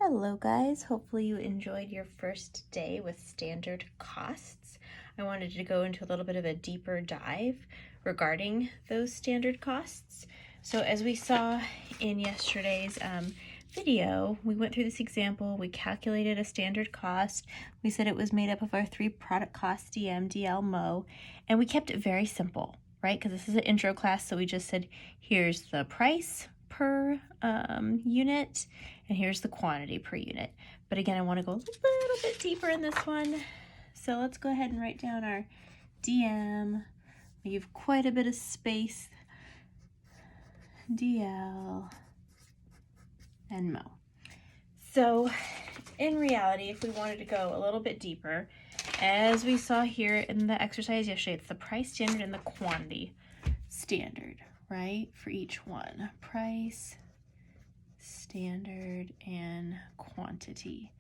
Hello guys, hopefully you enjoyed your first day with standard costs. I wanted to go into a little bit of a deeper dive regarding those standard costs. So as we saw in yesterday's video, we went through this example, we calculated a standard cost, we said it was made up of our three product costs, DM, DL, MO, and we kept it very simple, right? Because this is an intro class, so we just said, here's the price per unit, and here's the quantity per unit. But again, I want to go a little bit deeper in this one. So let's go ahead and write down our DM. Leave quite a bit of space. DL and MO. So in reality, if we wanted to go a little bit deeper, as we saw here in the exercise yesterday, it's the price standard and the quantity standard, right? For each one. Price standard and quantity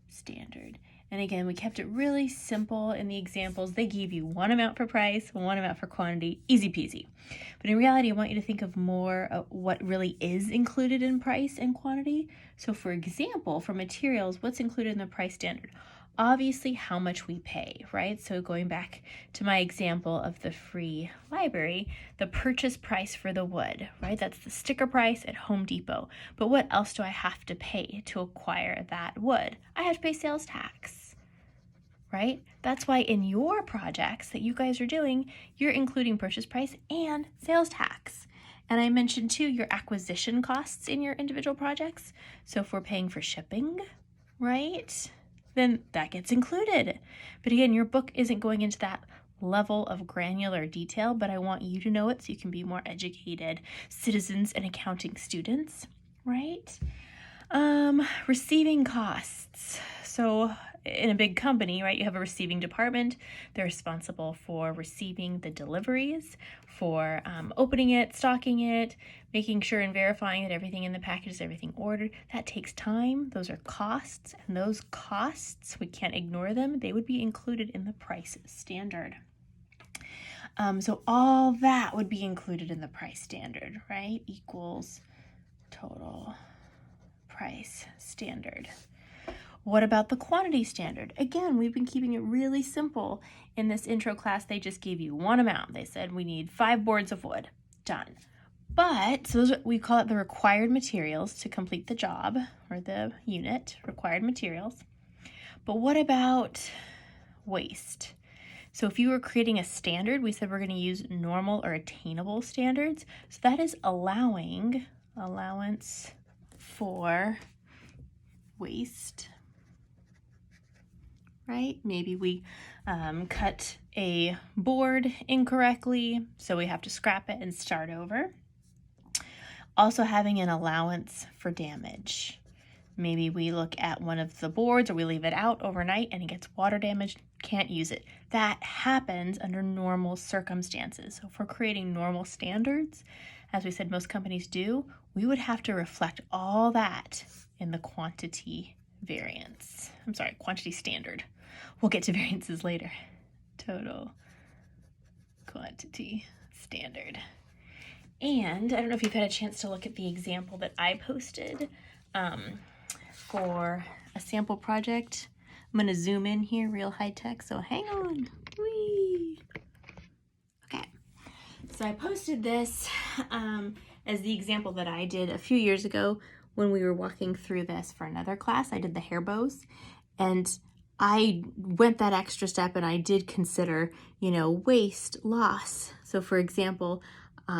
standard. And again, we kept it really simple in the examples. They gave you one amount for price, one amount for quantity, easy peasy. But in reality, I want you to think of more of what really is included in price and quantity. So for example, for materials, what's included in the price standard? Obviously how much we pay, right? So going back to my example of the free library, the purchase price for the wood, right? That's the sticker price at Home Depot. But what else do I have to pay to acquire that wood? I have to pay sales tax, right? That's why in your projects that you guys are doing, you're including purchase price and sales tax. And I mentioned too your acquisition costs in your individual projects. So if we're paying for shipping, right? Then that gets included. But again, your book isn't going into that level of granular detail, but I want you to know it so you can be more educated citizens and accounting students, right? Receiving costs. So in a big company, right, you have a receiving department. They're responsible for receiving the deliveries, for opening it, stocking it, making sure and verifying that everything in the package is everything ordered. That takes time. Those are costs, and those costs, we can't ignore them. They would be included in the price standard. So all that would be included in the price standard, right? Equals total price standard. What about the quantity standard? Again, we've been keeping it really simple. In this intro class, they just gave you one amount. They said we need 5 boards of wood. Done. But, so we call it the required materials to complete the job, or the unit, required materials. But what about waste? So if you were creating a standard, we said we're going to use normal or attainable standards. So that is allowance for waste, right? Maybe we cut a board incorrectly, so we have to scrap it and start over. Also having an allowance for damage. Maybe we look at one of the boards or we leave it out overnight and it gets water damage, can't use it. That happens under normal circumstances. So if we're creating normal standards, as we said most companies do, we would have to reflect all that in the quantity standard. We'll get to variances later. Total quantity standard. And I don't know if you've had a chance to look at the example that I posted for a sample project. I'm going to zoom in here real high tech, so hang on. Whee! Okay, so I posted this as the example that I did a few years ago when we were walking through this for another class. I did the hair bows, and I went that extra step and I did consider, waste, loss. So for example,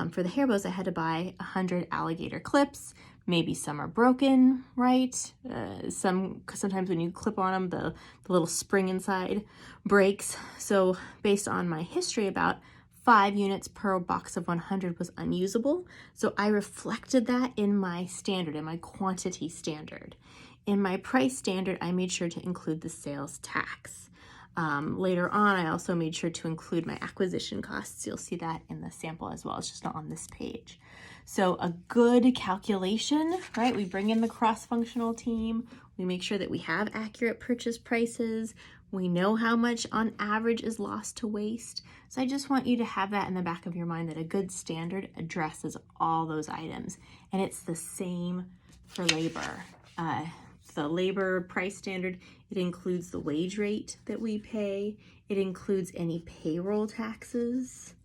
for the hair bows, I had to buy 100 alligator clips. Maybe some are broken, right? Sometimes when you clip on them, the little spring inside breaks. So based on my history, about 5 units per box of 100 was unusable. So I reflected that in my standard, in my quantity standard. In my price standard, I made sure to include the sales tax. Later on, I also made sure to include my acquisition costs. You'll see that in the sample as well. It's just not on this page. So a good calculation, right? We bring in the cross-functional team. We make sure that we have accurate purchase prices. We know how much on average is lost to waste. So I just want you to have that in the back of your mind, that a good standard addresses all those items. And it's the same for labor. the labor price standard, it includes the wage rate that we pay. It includes any payroll taxes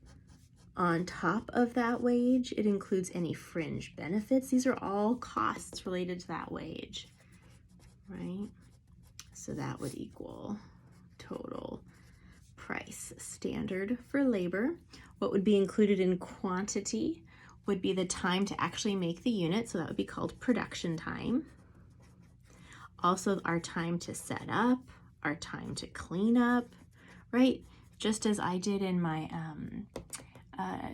on top of that wage. It includes any fringe benefits. These are all costs related to that wage, right? So that would equal total price standard for labor. What would be included in quantity would be the time to actually make the unit, so that would be called production time. Also our time to set up, our time to clean up, right? Just as I did in my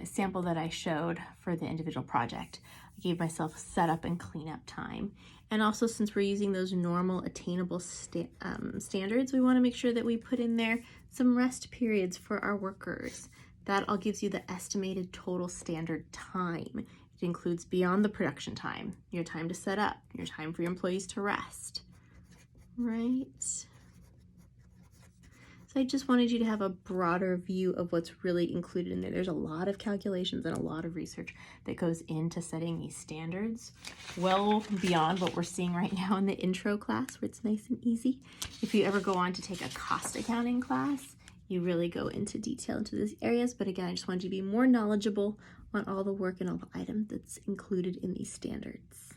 sample that I showed for the individual project. I gave myself setup and cleanup time. And also, since we're using those normal attainable standards, we want to make sure that we put in there some rest periods for our workers. That all gives you the estimated total standard time. It includes beyond the production time, your time to set up, your time for your employees to rest, right? So I just wanted you to have a broader view of what's really included in there. There's a lot of calculations and a lot of research that goes into setting these standards, well beyond what we're seeing right now in the intro class, where it's nice and easy. If you ever go on to take a cost accounting class, you really go into detail into these areas. But again, I just wanted you to be more knowledgeable on all the work and all the items that's included in these standards.